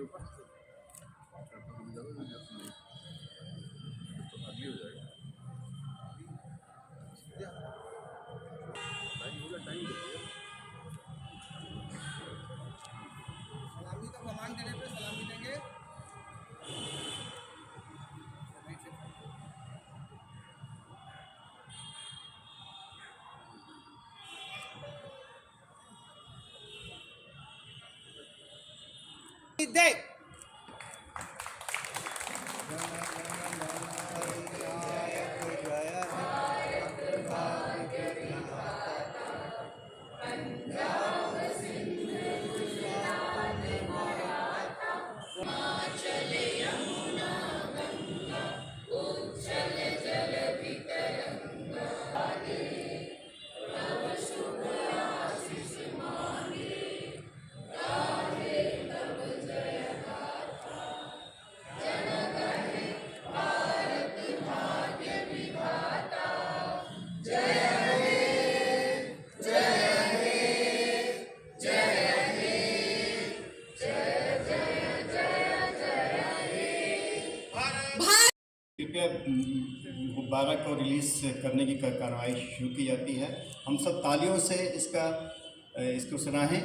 ऊपर तो अगली हो जाएगा टाइम सलामी का सामान देने पे सलामी देंगे। दे कृपया गुब्बारा को रिलीज करने की कार्रवाई शुरू की जाती है। हम सब तालियों से इसको सराहें।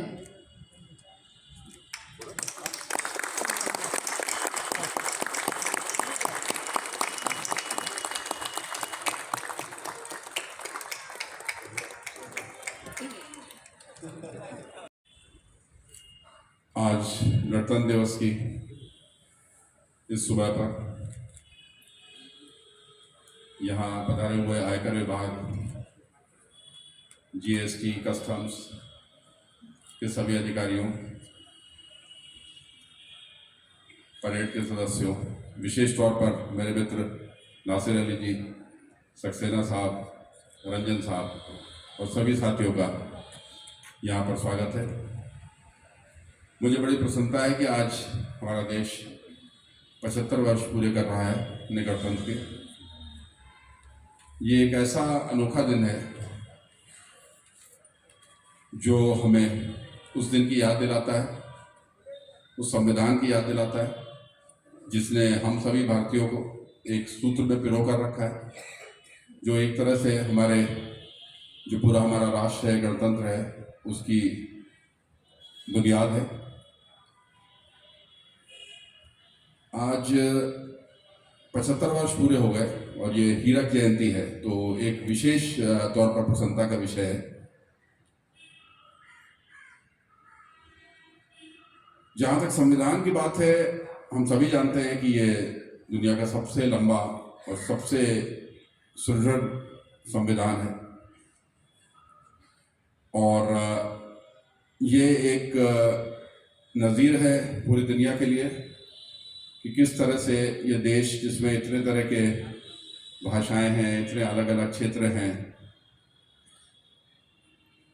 आज गणतंत्र दिवस की इस सुबह पर यहाँ पधारे हुए आयकर विभाग, जीएसटी, कस्टम्स के सभी अधिकारियों, परेड के सदस्यों, विशेष तौर पर मेरे मित्र नासिर अली जी, सक्सेना साहब, रंजन साहब और सभी साथियों का यहाँ पर स्वागत है। मुझे बड़ी प्रसन्नता है कि आज हमारा देश 75 वर्ष पूरे कर रहा है अपने गणतंत्र के। ये एक ऐसा अनोखा दिन है जो हमें उस दिन की याद दिलाता है, उस संविधान की याद दिलाता है जिसने हम सभी भारतीयों को एक सूत्र में पिरो कर रखा है, जो एक तरह से हमारे जो पूरा हमारा राष्ट्र है, गणतंत्र है, उसकी बुनियाद है। आज 75 वर्ष पूरे हो गए और ये हीरक जयंती है, तो एक विशेष तौर पर प्रसन्नता का विषय है। जहाँ तक संविधान की बात है, हम सभी जानते हैं कि ये दुनिया का सबसे लंबा और सबसे सुदृढ़ संविधान है और ये एक नज़ीर है पूरी दुनिया के लिए कि किस तरह से ये देश, जिसमें इतने तरह के भाषाएं हैं, इतने अलग अलग क्षेत्र हैं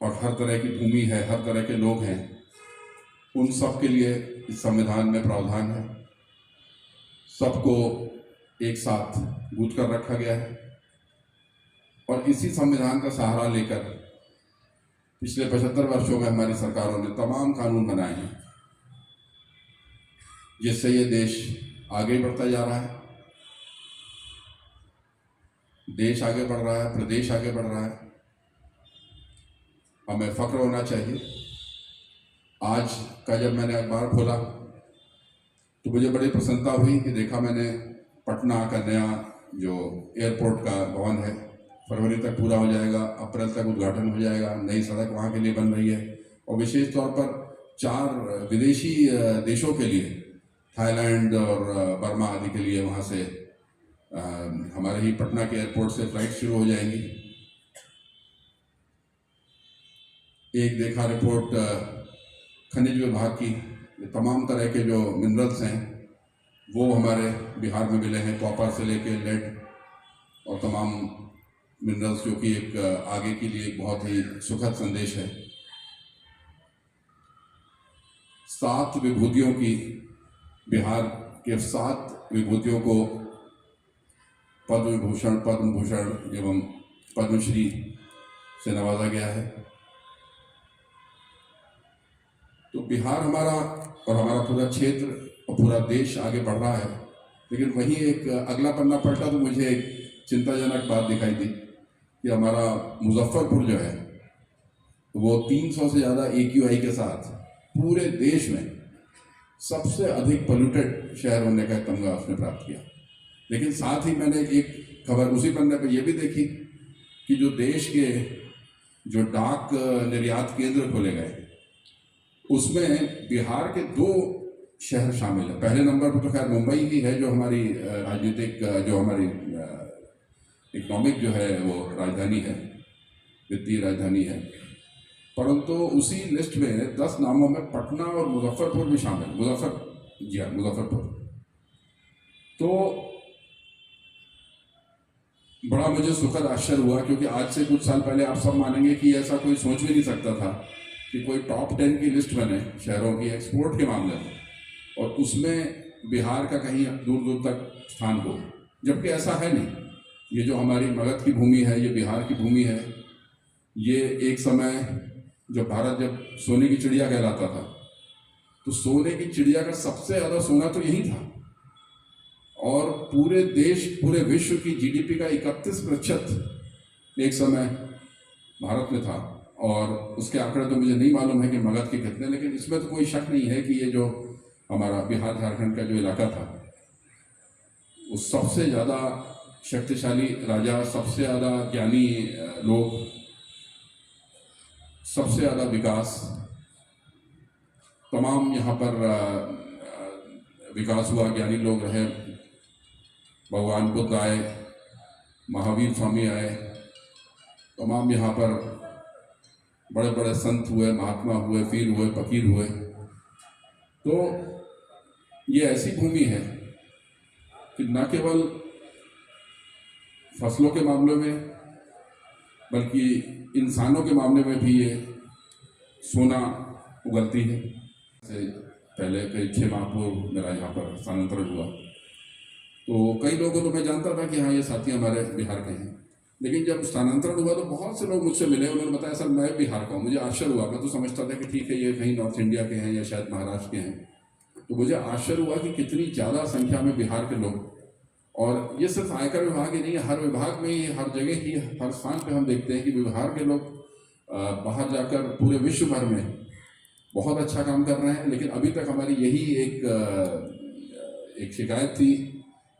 और हर तरह की भूमि है, हर तरह के लोग हैं, उन सब के लिए इस संविधान में प्रावधान है। सबको एक साथ गूंथ कर रखा गया है और इसी संविधान का सहारा लेकर पिछले 75 वर्षों में हमारी सरकारों ने तमाम कानून बनाए हैं जिससे ये देश आगे बढ़ता जा रहा है। देश आगे बढ़ रहा है, प्रदेश आगे बढ़ रहा है। हमें फख्र होना चाहिए। आज का जब मैंने अखबार खोला तो मुझे बड़ी प्रसन्नता हुई कि देखा मैंने पटना का नया जो एयरपोर्ट का भवन है, फरवरी तक पूरा हो जाएगा, अप्रैल तक उद्घाटन हो जाएगा, नई सड़क वहाँ के लिए बन रही है और विशेष तौर पर 4 विदेशी देशों के लिए, थाईलैंड और बर्मा आदि के लिए वहाँ से हमारे ही पटना के एयरपोर्ट से फ्लाइट शुरू हो जाएंगी। एक देखा रिपोर्ट खनिज विभाग की, तमाम तरह के जो मिनरल्स हैं वो हमारे बिहार में मिले हैं, कॉपर से लेके लेड और तमाम मिनरल्स, जो कि एक आगे के लिए एक बहुत ही सुखद संदेश है। 7 विभूतियों की, बिहार के 7 विभूतियों को पद्म विभूषण, पद्म भूषण एवं पद्मश्री से नवाजा गया है। तो बिहार हमारा और हमारा पूरा क्षेत्र और पूरा देश आगे बढ़ रहा है। लेकिन वहीं एक अगला पन्ना पलटा तो मुझे एक चिंताजनक बात दिखाई दी कि हमारा मुजफ्फरपुर जो है वो 300 से ज़्यादा AQI के साथ पूरे देश में सबसे अधिक पोल्यूटेड शहर होने का तमगा उसने प्राप्त किया। लेकिन साथ ही मैंने एक खबर उसी पन्ने पर यह भी देखी कि जो देश के जो डाक निर्यात केंद्र खोले गए उसमें बिहार के 2 शहर शामिल है। पहले नंबर पर तो खैर मुंबई ही है, जो हमारी राजनीतिक जो हमारी इकोनॉमिक जो है वो राजधानी है, वित्तीय राजधानी है। परंतु उसी लिस्ट में 10 नामों में पटना और मुजफ्फरपुर भी शामिल। मुजफ्फरपुर तो बड़ा मुझे सुखद आश्चर्य हुआ, क्योंकि आज से कुछ साल पहले आप सब मानेंगे कि ऐसा कोई सोच भी नहीं सकता था कि कोई टॉप 10 की लिस्ट बने शहरों की एक्सपोर्ट के मामले में, और उसमें बिहार का कहीं दूर दूर तक स्थान हो, जबकि ऐसा है नहीं। ये जो हमारी मगध की भूमि है, ये बिहार की भूमि है। ये एक समय जब भारत जब सोने की चिड़िया कहलाता था, तो सोने की चिड़िया का सबसे ज़्यादा सोना तो यही था, और पूरे देश पूरे विश्व की GDP का 31% एक समय भारत में था। और उसके आंकड़े तो मुझे नहीं मालूम है कि मगध के कितने, लेकिन इसमें तो कोई शक नहीं है कि ये जो हमारा बिहार झारखंड का जो इलाका था, वो सबसे ज़्यादा शक्तिशाली राजा, सबसे ज़्यादा ज्ञानी लोग, सबसे ज़्यादा विकास, तमाम यहाँ पर विकास हुआ, ज्ञानी लोग रहे, भगवान बुद्ध आए, महावीर स्वामी आए, तमाम यहाँ पर बड़े बड़े संत हुए, महात्मा हुए, पीर हुए, फकीर हुए। तो ये ऐसी भूमि है कि न केवल फसलों के मामले में बल्कि इंसानों के मामले में भी ये सोना उगलती है। से पहले कई 6 माह पूर्व मेरा यहाँ पर स्थानांतरण हुआ, तो कई लोगों को मैं जानता था कि हाँ ये साथी हमारे बिहार के हैं, लेकिन जब स्थानांतरण हुआ तो बहुत से लोग मुझसे मिले, उन्होंने बताया सर मैं बिहार का हूँ। मुझे आश्चर्य हुआ, मैं तो समझता था कि ठीक है ये कहीं नॉर्थ इंडिया के हैं या शायद महाराष्ट्र के हैं। तो मुझे आश्चर्य हुआ कि कितनी ज़्यादा संख्या में बिहार के लोग, और ये सिर्फ आयकर विभाग ही नहीं, हर विभाग में ही, हर जगह ही, हर स्थान पे हम देखते हैं कि बिहार के लोग बाहर जाकर पूरे विश्व भर में बहुत अच्छा काम कर रहे हैं। लेकिन अभी तक हमारी यही एक शिकायत थी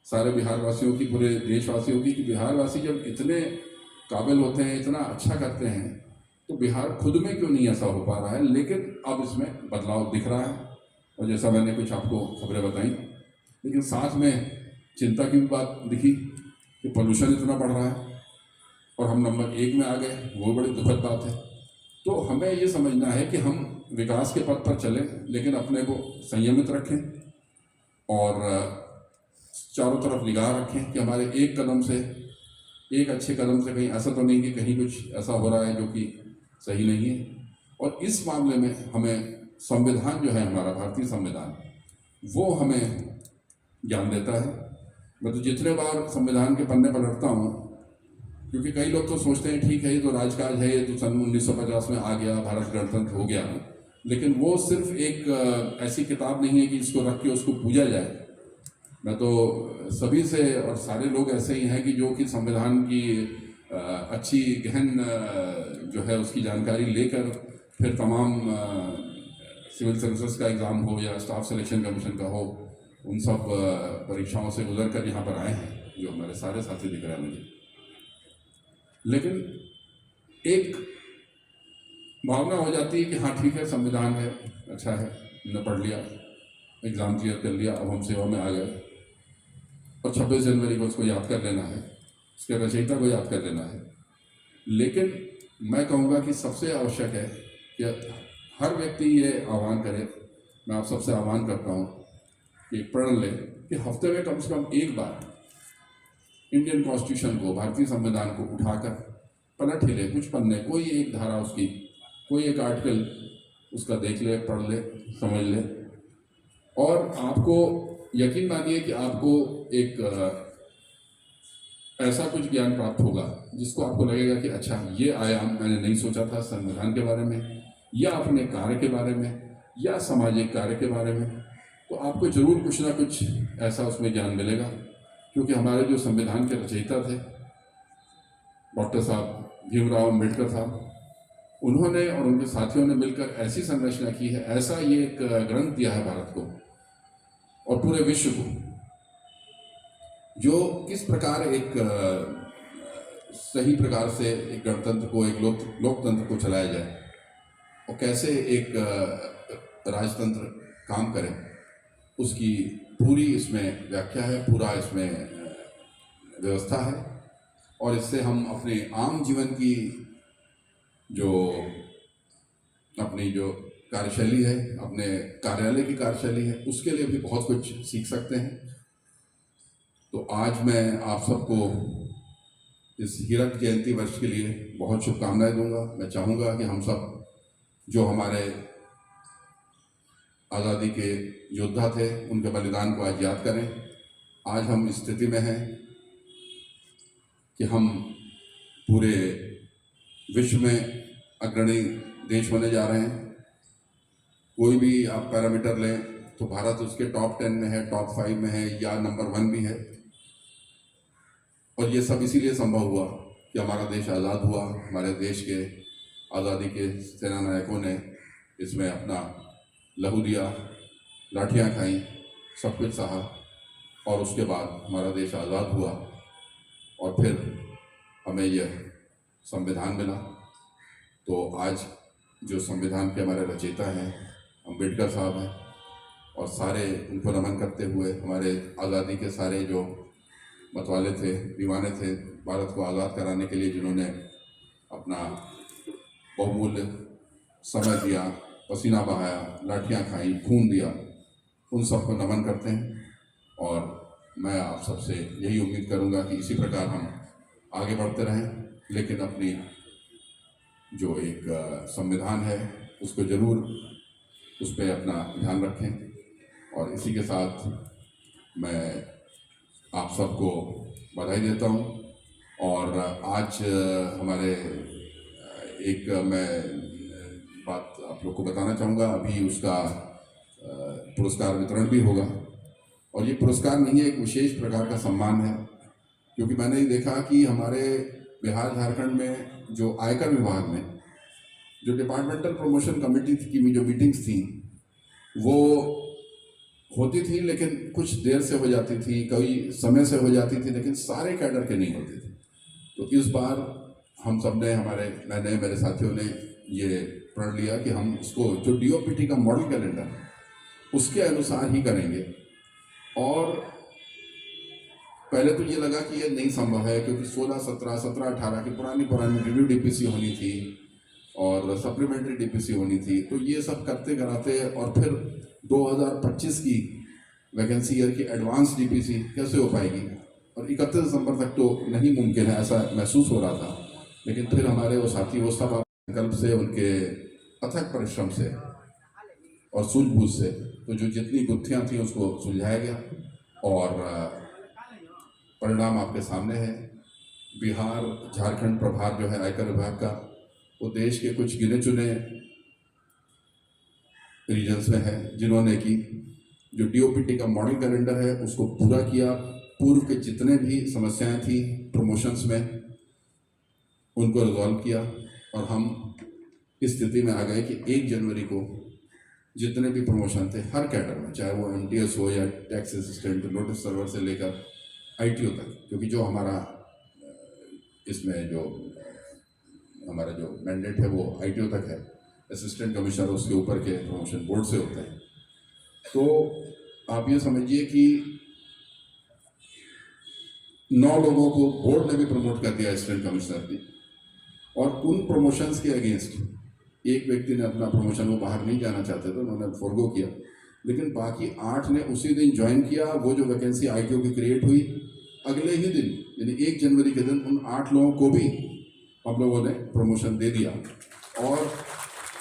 सारे बिहार वासियों की, पूरे देशवासियों की, कि बिहार वासी जब इतने काबिल होते हैं, इतना अच्छा करते हैं, तो बिहार खुद में क्यों नहीं ऐसा हो पा रहा है। लेकिन अब इसमें बदलाव दिख रहा है, और जैसा मैंने कुछ आपको खबरें बताई, लेकिन साथ में चिंता की भी बात दिखी कि पोल्यूशन इतना बढ़ रहा है और हम नंबर 1 में आ गए, वो बड़ी दुखद बात है। तो हमें ये समझना है कि हम विकास के पथ पर चलें, लेकिन अपने को संयमित रखें और चारों तरफ निगाह रखें कि हमारे एक कदम से, एक अच्छे कदम से कहीं ऐसा तो नहीं कि कहीं कुछ ऐसा हो रहा है जो कि सही नहीं है। और इस मामले में हमें संविधान जो है, हमारा भारतीय संविधान, वो हमें ज्ञान देता है। मैं तो जितने बार संविधान के पन्ने पलटता हूँ, क्योंकि कई लोग तो सोचते हैं ठीक है ये तो राजकाज है, ये तो सन 1950 में आ गया, भारत गणतंत्र हो गया, लेकिन वो सिर्फ एक ऐसी किताब नहीं है कि इसको रख के उसको पूजा जाए। मैं तो सभी से, और सारे लोग ऐसे ही हैं कि जो कि संविधान की अच्छी गहन जो है उसकी जानकारी लेकर फिर तमाम सिविल सर्विसेज का एग्ज़ाम हो या स्टाफ सिलेक्शन कमीशन का हो, उन सब परीक्षाओं से गुजर कर यहाँ पर आए हैं, जो हमारे सारे साथी दिख रहे हैं मुझे। लेकिन एक भावना हो जाती है कि हाँ ठीक है, संविधान है, अच्छा है, हमने पढ़ लिया, एग्ज़ाम क्लियर कर लिया, अब हम सेवा में आ गए, और 26 जनवरी को उसको याद कर लेना है, उसके रचयिता को याद कर लेना है। लेकिन मैं कहूँगा कि सबसे आवश्यक है कि हर व्यक्ति ये आह्वान करे, मैं आप सबसे आह्वान करता हूँ कि पढ़ ले कि हफ्ते में कम से कम एक बार इंडियन कॉन्स्टिट्यूशन को, भारतीय संविधान को उठाकर पलट ही ले, कुछ पन्ने, कोई एक धारा उसकी, कोई एक आर्टिकल उसका देख ले, पढ़ ले, समझ ले, और आपको यकीन मानिए कि आपको एक ऐसा कुछ ज्ञान प्राप्त होगा जिसको आपको लगेगा कि अच्छा ये आयाम मैंने नहीं सोचा था संविधान के बारे में, या अपने कार्य के बारे में, या सामाजिक कार्य के बारे में। तो तो आपको जरूर कुछ ना कुछ ऐसा उसमें ज्ञान मिलेगा, क्योंकि हमारे जो संविधान के रचयिता थे डॉक्टर साहब भीमराव अम्बेडकर साहब, उन्होंने और उनके साथियों ने मिलकर ऐसी संरचना की है, ऐसा ये एक ग्रंथ दिया है भारत को और पूरे विश्व को, जो किस प्रकार एक सही प्रकार से एक गणतंत्र को, एक लोकतंत्र को चलाया जाए और कैसे एक राजतंत्र काम करे, उसकी पूरी इसमें व्याख्या है, पूरा इसमें व्यवस्था है। और इससे हम अपने आम जीवन की अपनी जो कार्यशैली है, अपने कार्यालय की कार्यशैली है, उसके लिए भी बहुत कुछ सीख सकते हैं। तो आज मैं आप सबको इस हीरक जयंती वर्ष के लिए बहुत शुभकामनाएं दूंगा। मैं चाहूँगा कि हम सब जो हमारे आज़ादी के योद्धा थे, उनके बलिदान को आज याद करें। आज हम इस स्थिति में हैं कि हम पूरे विश्व में अग्रणी देश होने जा रहे हैं। कोई भी आप पैरामीटर लें तो भारत उसके टॉप 10 में है, टॉप 5 में है, या नंबर 1 भी है। और ये सब इसीलिए संभव हुआ कि हमारा देश आज़ाद हुआ। हमारे देश के आज़ादी के सेना नायकों ने इसमें अपना लहू दिया, लाठियाँ खाई, सब कुछ सहा, और उसके बाद हमारा देश आज़ाद हुआ और फिर हमें यह संविधान मिला। तो आज जो संविधान के हमारे रचयिता हैं अम्बेडकर साहब हैं, और सारे उनको नमन करते हुए हमारे आज़ादी के सारे जो मतवाले थे, दीवाने थे, भारत को आज़ाद कराने के लिए जिन्होंने अपना बहुमूल्य समय दिया, पसीना बहाया, लाठियाँ खाई, खून दिया, उन सबको नमन करते हैं। और मैं आप सबसे यही उम्मीद करूँगा कि इसी प्रकार हम आगे बढ़ते रहें, लेकिन अपनी जो एक संविधान है उसको ज़रूर उस पर अपना ध्यान रखें। और इसी के साथ मैं आप सबको बधाई देता हूँ। और आज हमारे एक मैं बात आप लोग को बताना चाहूँगा, अभी उसका पुरस्कार वितरण भी होगा। और ये पुरस्कार नहीं है, एक विशेष प्रकार का सम्मान है, क्योंकि मैंने ये देखा कि हमारे बिहार झारखंड में जो आयकर विभाग में जो डिपार्टमेंटल प्रमोशन कमेटी की जो मीटिंग्स थी वो होती थी, लेकिन कुछ देर से हो जाती थी, कई समय से हो जाती थी, लेकिन सारे कैडर के नहीं होते थे। तो इस बार हम सब ने, मैंने, मेरे साथियों ने ये प्रण लिया कि हम इसको जो DOPT का मॉडल कैलेंडर उसके अनुसार ही करेंगे। और पहले तो ये लगा कि ये नहीं संभव है, क्योंकि 16, 17, 17, 18 की पुरानी रिव्यू DPC होनी थी और सप्लीमेंट्री DPC होनी थी। तो ये सब करते कराते और फिर 2025 की वैकेंसी ईयर की एडवांस DPC कैसे हो पाएगी, और 31 दिसंबर तक तो नहीं मुमकिन है, ऐसा महसूस हो रहा था। लेकिन फिर हमारे वो साथी, वो सब संकल्प से, उनके अथक परिश्रम से और सूझबूझ से, तो जो जितनी गुत्थियाँ थी उसको सुलझाया गया और परिणाम आपके सामने है। बिहार झारखंड प्रभार जो है आयकर विभाग का, वो देश के कुछ गिने चुने रीजन्स में है जिन्होंने कि जो DOPT का मॉडल कैलेंडर है उसको पूरा किया। पूर्व के जितने भी समस्याएं थी प्रमोशंस में, उनको रिजॉल्व किया, और हम इस स्थिति में आ गए कि 1 जनवरी को जितने भी प्रमोशन थे हर कैडर में, चाहे वो MTS हो या टैक्स असिस्टेंट, नोटिस सर्वर से लेकर ITO तक, क्योंकि जो हमारा इसमें जो हमारा जो मैंडेट है वो ITO तक है, असिस्टेंट कमिश्नर उसके ऊपर के प्रमोशन बोर्ड से होते हैं। तो आप ये समझिए कि 9 लोगों को बोर्ड ने भी प्रमोट कर दिया, असिस्टेंट कमिश्नर भी, और उन प्रमोशंस के अगेंस्ट एक व्यक्ति ने अपना प्रमोशन, वो बाहर नहीं जाना चाहते थे, उन्होंने फॉरगो किया, लेकिन बाकी 8 ने उसी दिन ज्वाइन किया। वो जो वैकेंसी ITO की क्रिएट हुई अगले ही दिन, यानी 1 जनवरी के दिन, उन 8 लोगों को भी हम लोगों ने प्रमोशन दे दिया। और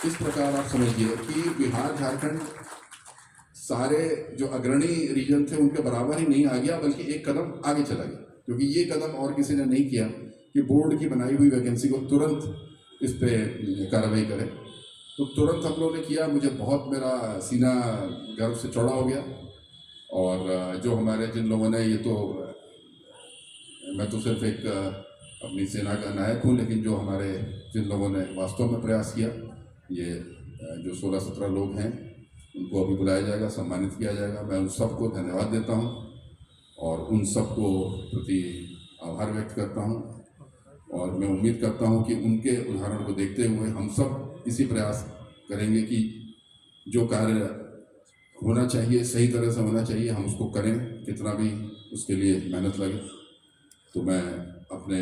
इस प्रकार आप समझिए कि बिहार झारखंड सारे जो अग्रणी रीजन थे उनके बराबर ही नहीं आ गया, बल्कि एक कदम आगे चला गया, क्योंकि ये कदम और किसी ने नहीं किया कि बोर्ड की बनाई हुई वैकेंसी को तुरंत इस पे कार्रवाई करें। तो तुरंत हम लोगों ने किया। मुझे बहुत, मेरा सीना गर्व से चौड़ा हो गया। और जो हमारे जिन लोगों ने, ये तो मैं तो सिर्फ एक अपनी सेना का नायक हूँ, लेकिन जो हमारे जिन लोगों ने वास्तव में प्रयास किया, ये जो 16-17 लोग हैं, उनको अभी बुलाया जाएगा, सम्मानित किया जाएगा। मैं उन सबको धन्यवाद देता हूँ और उन सबको प्रति आभार व्यक्त करता हूँ। और मैं उम्मीद करता हूँ कि उनके उदाहरण को देखते हुए हम सब इसी प्रयास करेंगे कि जो कार्य होना चाहिए, सही तरह से होना चाहिए, हम उसको करें, कितना भी उसके लिए मेहनत लगे। तो मैं अपने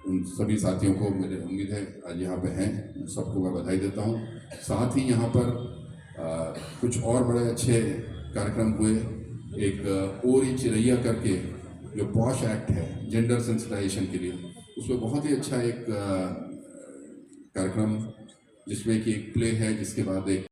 उन सभी साथियों को, मुझे उम्मीद है आज यहाँ पे हैं, उन सबको मैं बधाई देता हूँ। साथ ही यहाँ पर कुछ और बड़े अच्छे कार्यक्रम हुए। एक ओरी चिरैया करके जो पॉश एक्ट है जेंडर सेंसिटाइजेशन के लिए, उसमें बहुत ही अच्छा एक कार्यक्रम, जिसमें कि एक प्ले है, जिसके बाद एक